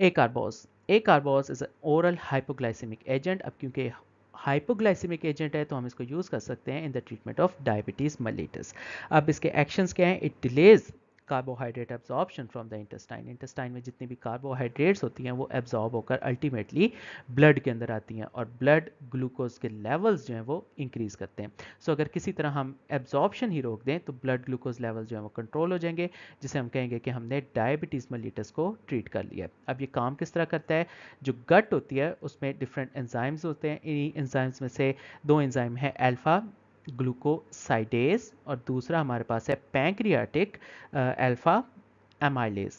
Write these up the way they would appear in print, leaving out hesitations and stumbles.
A-कार्बोस is oral hypoglycaemic agent. अब क्योंकि hypoglycaemic agent है तो हम इसको यूज़ कर सकते हैं in the treatment of diabetes mellitus। अब इसके एक्शंस क्या हैं? It delays carbohydrate absorption from the intestine. Intestine में जितनी भी कार्बोहाइड्रेट्स होती हैं वो एब्जॉर्ब होकर अल्टीमेटली ब्लड के अंदर आती हैं और ब्लड ग्लूकोज के लेवल्स जो हैं वो इंक्रीज करते हैं। सो अगर किसी तरह हम एब्जॉर्प्शन ही रोक दें तो ब्लड ग्लूकोज लेवल जो है वो कंट्रोल हो जाएंगे, जिसे हम कहेंगे कि हमने डायबिटीज़ mellitus को ट्रीट कर लिया। अब ये काम किस तरह करता है? जो गट होती है उसमें डिफरेंट एंजाइम्स होते हैं। इन्हीं एंजाइम्स में से दो एंजाइम है अल्फा ग्लूकोसाइडेज और दूसरा हमारे पास है पैंक्रियाटिक अल्फा एमाइलेज।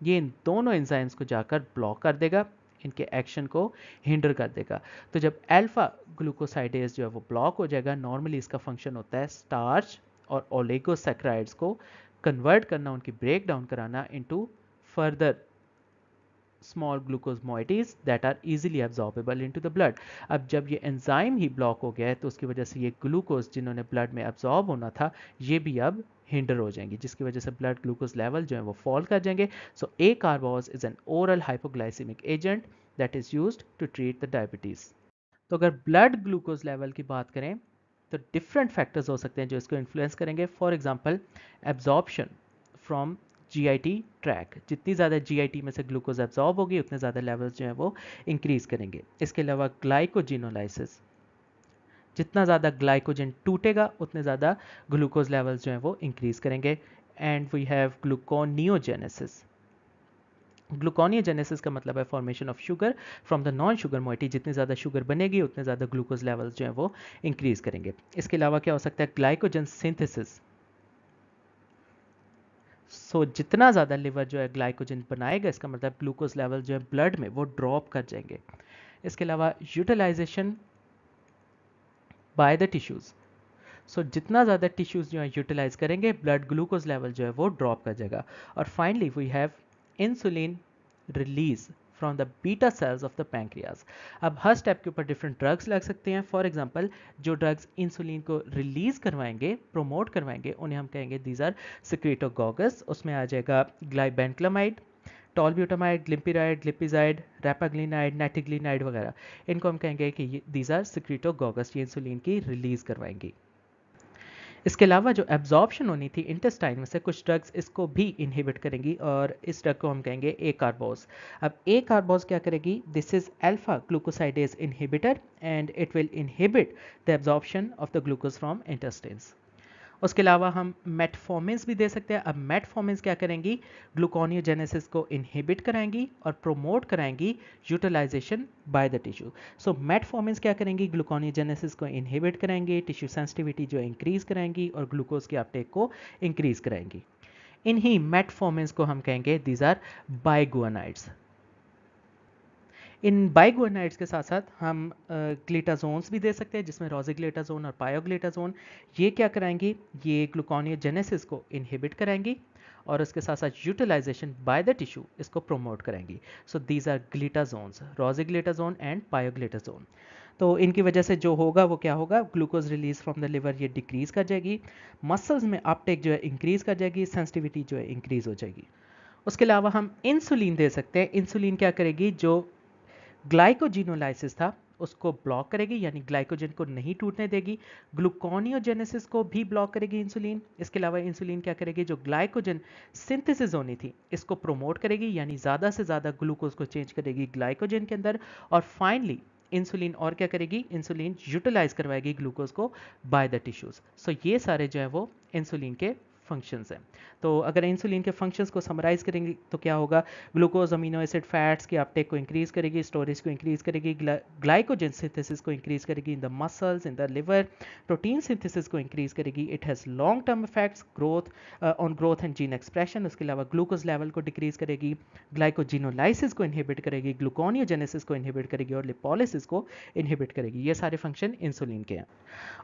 ये इन दोनों एंजाइम्स को जाकर ब्लॉक कर देगा, इनके एक्शन को हिंडर कर देगा। तो जब अल्फा ग्लूकोसाइडेज जो है वो ब्लॉक हो जाएगा, नॉर्मली इसका फंक्शन होता है स्टार्च और ओलिगोसैकेराइड्स को कन्वर्ट करना, उनकी ब्रेक डाउन कराना into further small glucose moieties that are easily absorbable into the blood। अब जब ये एंजाइम ही ब्लॉक हो गया है तो उसकी वजह से ये ग्लूकोज जिन्होंने ब्लड में एब्जॉर्ब होना था ये भी अब हिंडर हो जाएंगी, जिसकी वजह से ब्लड ग्लूकोज लेवल जो है वो फॉल कर जाएंगे। So acarbose is an oral hypoglycaemic agent that is used to treat the diabetes. तो अगर ब्लड ग्लूकोज लेवल की बात करें तो डिफरेंट फैक्टर्स हो सकते हैं जो इसको इन्फ्लुएंस करेंगे। For example absorption from GIT tract, जितनी ज़्यादा जीआईटी में से ग्लूकोज एब्जॉर्ब होगी उतने ज़्यादा लेवल्स जो है वो इंक्रीज करेंगे। इसके अलावा ग्लाइकोजिनोलाइसिस, जितना ज़्यादा ग्लाइकोजन टूटेगा उतने ज़्यादा ग्लूकोज लेवल्स जो है वो इंक्रीज करेंगे। And we have gluconeogenesis. Gluconeogenesis का मतलब है formation of sugar from the non sugar moiety. जितनी ज़्यादा शुगर बनेगी उतने ज़्यादा ग्लूकोज लेवल्स जो है वो इंक्रीज करेंगे। इसके अलावा क्या हो सकता है? Glycogen synthesis. जितना ज़्यादा लिवर जो है ग्लाइकोजन बनाएगा इसका मतलब ग्लूकोज लेवल जो है ब्लड में वो ड्रॉप कर जाएंगे। इसके अलावा यूटिलाइजेशन बाय द टिश्यूज़। जितना ज़्यादा टिश्यूज़ जो है यूटिलाइज करेंगे ब्लड ग्लूकोज लेवल जो है वो ड्रॉप कर जाएगा। और finally we have insulin release from the beta cells of the pancreas. अब हर स्टेप के ऊपर डिफरेंट ड्रग्स लग सकते हैं। फॉर एग्जांपल जो ड्रग्स इंसुलिन को रिलीज करवाएंगे, प्रोमोट करवाएंगे, उन्हें हम कहेंगे दीज आर सिक्रेटोगोगस। उसमें आ जाएगा ग्लाइबेंक्लामाइड, टॉलब्यूटामाइड, ग्लिम्पिराइड, ग्लिपिजाइड, रैपाग्लिनाइड, नाइटिग्लिनाइड वगैरह। इनको हम कहेंगे कि दीज आर सिक्रेटोगोगस, ये इंसुलिन की रिलीज करवाएंगी। इसके अलावा जो एब्जॉर्प्शन होनी थी इंटेस्टाइन में से कुछ ड्रग्स इसको भी इनहिबिट करेंगी और इस ड्रग को हम कहेंगे A-कार्बोस। अब A-कार्बोस क्या करेगी? This is alpha glucosidase inhibitor and it will inhibit the absorption of the glucose from intestines. उसके अलावा हम मेटफॉर्मिन्स भी दे सकते हैं। अब मेटफॉर्मिन्स क्या करेंगी? ग्लूकोनियोजेनेसिस को इनहिबिट कराएंगी और प्रोमोट कराएंगी utilisation by the tissue. Metformins क्या करेंगी? ग्लूकोनियोजेनेसिस को इनहिबिट कराएंगी, टिश्यू सेंसिटिविटी जो इंक्रीज कराएंगी और ग्लूकोज की अपटेक को इंक्रीज कराएंगी। इन्हीं मेटफॉर्मिन्स को हम कहेंगे दीज आर बाइगुआनाइड्स। इन बाइगुआनाइड्स के साथ साथ हम ग्लिटाजोन्स भी दे सकते हैं, जिसमें रोजिग्लिटाजोन और पायोग्लिटाजोन। ये क्या कराएंगी? ये ग्लूकोनियोजेनेसिस को इनहिबिट कराएंगी और उसके साथ साथ यूटिलाइजेशन बाय द टिश्यू इसको प्रोमोट कराएंगी। So these are glitazones, rosiglitazone and pioglitazone. तो इनकी वजह से जो होगा वो क्या होगा? Glucose release from the liver ये डिक्रीज कर जाएगी, मसल्स में अपटेक जो है इंक्रीज कर जाएगी, सेंसिटिविटी जो है इंक्रीज हो जाएगी। उसके अलावा हम इंसुलिन दे सकते हैं। इंसुलिन क्या करेगी? जो ग्लाइकोजिनोलाइसिस था उसको ब्लॉक करेगी, यानी ग्लाइकोजन को नहीं टूटने देगी। ग्लूकोनियोजेनेसिस को भी ब्लॉक करेगी इंसुलिन। इसके अलावा इंसुलिन क्या करेगी? जो ग्लाइकोजन सिंथेसिस होनी थी इसको प्रोमोट करेगी, यानी ज़्यादा से ज़्यादा ग्लूकोज को चेंज करेगी ग्लाइकोजन के अंदर। और फाइनली इंसुलिन और क्या करेगी? इंसुलिन यूटिलाइज करवाएगी ग्लूकोज को बाय द टिश्यूज। ये सारे जो है वो इंसुलिन के फंक्शंस हैं। तो अगर इंसुलिन के फंक्शंस को समराइज करेंगे तो क्या होगा? ग्लूकोज अमीनो एसिड फैट्स की अपटेक को इंक्रीज करेगी, स्टोरेज को इंक्रीज करेगी, ग्लाइकोजन सिंथेसिस को इंक्रीज करेगी in the muscles, in the liver, protein synthesis को इंक्रीज करेगी। It has long term effects on growth and gene expression. उसके अलावा ग्लूकोज लेवल को डिक्रीज करेगी, ग्लाइकोजिनोलाइसिस को इनहिबिट करेगी, ग्लूकोनियोजेनेसिस को इनहिबिट करेगी और लिपोलिसिस को इनहिबिट करेगी। ये सारे फंक्शन इंसुलिन के हैं।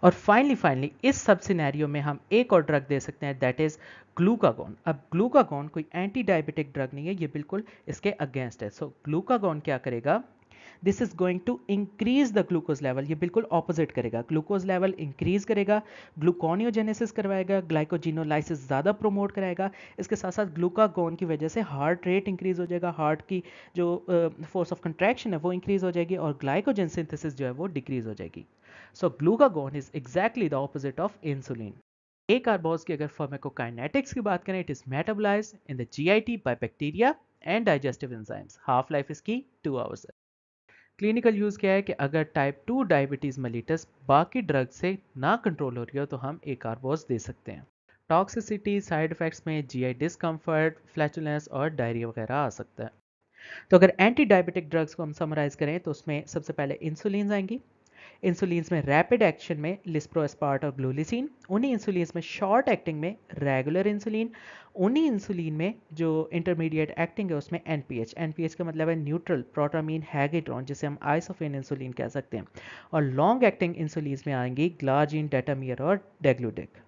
और फाइनली इस सब सिनेरियो में हम एक और ड्रग दे सकते हैं, दैट इज ग्लूकागॉन। अब ग्लूकागॉन कोई एंटी डायबिटिक ड्रग नहीं है, ये बिल्कुल इसके अगेंस्ट है। ग्लूकागॉन क्या करेगा? This is going to increase the glucose level, ये बिल्कुल ऑपोजिट करेगा, ग्लूकोज लेवल इंक्रीज करेगा, ग्लूकोनियोजेनेसिस करवाएगा, ग्लाइकोजिनोलाइसिस ज़्यादा प्रोमोट कराएगा, इसके साथ साथ ग्लूकागोन की वजह से हार्ट रेट इंक्रीज हो जाएगा, हार्ट की जो फोर्स ऑफ कंट्रैक्शन है वो इंक्रीज हो जाएगी और ग्लाइकोजन सिंथेसिस जो है वो डिक्रीज हो जाएगी। So glucagon is exactly the opposite of insulin. Acarbose की अगर फार्माकोकाइनेटिक्स की बात करें, it is metabolised in the GIT by bacteria and digestive enzymes, half life इसकी 2 आवर्स है। क्लिनिकल यूज़ क्या है कि अगर टाइप 2 डायबिटीज़ मेलिटस बाकी ड्रग से ना कंट्रोल हो रही हो तो हम ए कार्बोज दे सकते हैं। टॉक्सिसिटी साइड इफेक्ट्स में जीआई डिस्कम्फर्ट, फ्लैचुलेंस और डायरिया वगैरह आ सकता है। तो अगर एंटी डायबिटिक ड्रग्स को हम समराइज करें तो उसमें सबसे पहले इंसुलिन आएंगी। इंसुलिन्स में रैपिड एक्शन में लिस्प्रोस्पार्ट और ग्लूलिसिन, उन्हीं इंसुलिन्स में शॉर्ट एक्टिंग में रेगुलर इंसुलिन, उन्हीं इंसुलिन में जो इंटरमीडिएट एक्टिंग है उसमें एनपीएच, एनपीएच का मतलब है न्यूट्रल प्रोटामीन हैगिड्रॉन जिसे हम आइसोफेन इंसुलिन कह सकते हैं, और लॉन्ग एक्टिंग इंसुलिन्स में आएंगी ग्लाजिन, डेटामियर और डेग्लूडिक।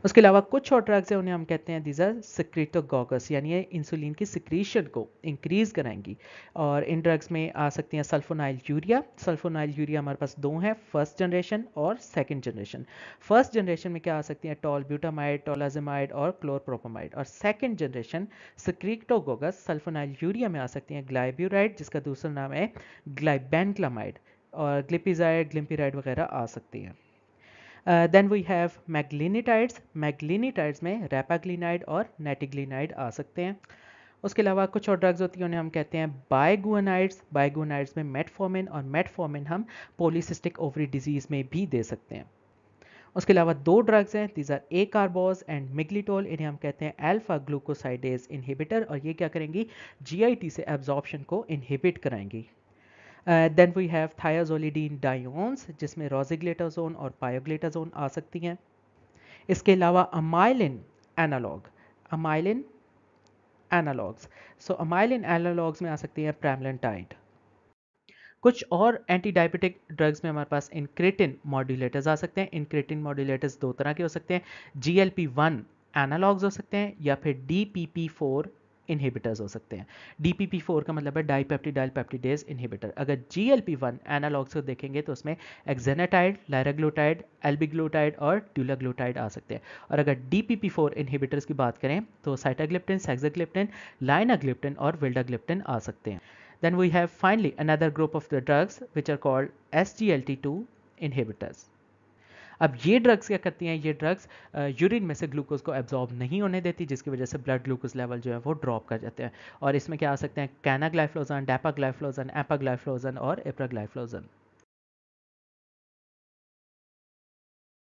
उसके अलावा कुछ और ड्रग्स हैं उन्हें हम कहते हैं दीज आर सिक्रेटोगोगस, यानी ये इंसुलिन की सिक्रीशन को इंक्रीज कराएंगी। और इन ड्रग्स में आ सकती हैं सल्फोनाइल यूरिया। सल्फोनाइल यूरिया हमारे पास दो हैं, फर्स्ट जनरेशन और सेकंड जनरेशन। फर्स्ट जनरेशन में क्या आ सकती हैं, टॉलब्यूटामाइड, टोलाजेमाइड और क्लोरप्रोपामाइड। और सेकंड जनरेशन सिक्रेटोगोगस सल्फोनाइल यूरिया में आ सकती हैं ग्लाइब्यूराइड, जिसका दूसरा नाम है ग्लाइबेनक्लामाइड, और ग्लिपिजाइड, ग्लिम्पिराइड वगैरह आ सकती हैं। Then we have meglitinides. Meglitinides में रैपाग्लिनाइड और नेटिग्लिनाइड आ सकते हैं। उसके अलावा कुछ और ड्रग्स होती हैं उन्हें हम कहते हैं बायगुआनाइड्स। बायगुआनाइड्स में मेटफॉर्मिन, और मेटफॉर्मिन हम पॉलीसिस्टिक ओवरी डिजीज में भी दे सकते हैं। उसके अलावा दो ड्रग्स हैं, these are acarbose and miglitol, इन्हें हम कहते हैं अल्फा ग्लूकोसाइडेज इनहिबिटर, और ये क्या करेंगी, जीआईटी से एब्जॉर्प्शन को इनहिबिट कराएंगी। देन वी हैव थायाजोलिडीन डायोन्स, जिसमें रोजिग्लेटाजोन और पायोग्लेटाजोन आ सकती हैं। इसके अलावा अमाइलिन एनालॉग, अमाइलिन एनालॉग्स, सो अमाइलिन एनालॉग्स में आ सकती है प्रेमलेंटाइड। कुछ और एंटी डायबिटिक ड्रग्स में हमारे पास इनक्रेटिन मॉड्यूलेटर्स आ सकते हैं। इनक्रेटिन मॉड्यूलेटर्स दो तरह के हो सकते हैं, जीएलपी-1 एनालॉग्स हो सकते हैं या फिर डीपीपी-4 इनहिबिटर्स हो सकते हैं। DPP-4 का मतलब है डाइपेप्टिडाइल पेप्टिडेज इनहिबिटर। अगर GLP-1 एनालॉग्स को देखेंगे तो उसमें एक्जेनाटाइड, लायराग्लूटाइड, एल्बिग्लूटाइड और ड्यूलाग्लूटाइड आ सकते हैं। और अगर DPP-4 इनहिबिटर्स की बात करें तो साइटाग्लिप्टिन, सेक्साग्लिप्टिन, लाइनाग्लिप्टिन और विल्डाग्लिप्टिन आ सकते हैं। Then we have finally another group of the drugs which are called SGLT2 inhibitors. अब ये ड्रग्स क्या करती हैं, ये ड्रग्स यूरिन में से ग्लूकोज को एब्जॉर्ब नहीं होने देती, जिसकी वजह से ब्लड ग्लूकोज लेवल जो है वो ड्रॉप कर जाते हैं। और इसमें क्या आ सकते हैं, कैनाग्लाइफ्लोजन, डैपाग्लाइफ्लोजन, एपाग्लाइफ्लोजन और एप्राग्लाइफ्लोजन।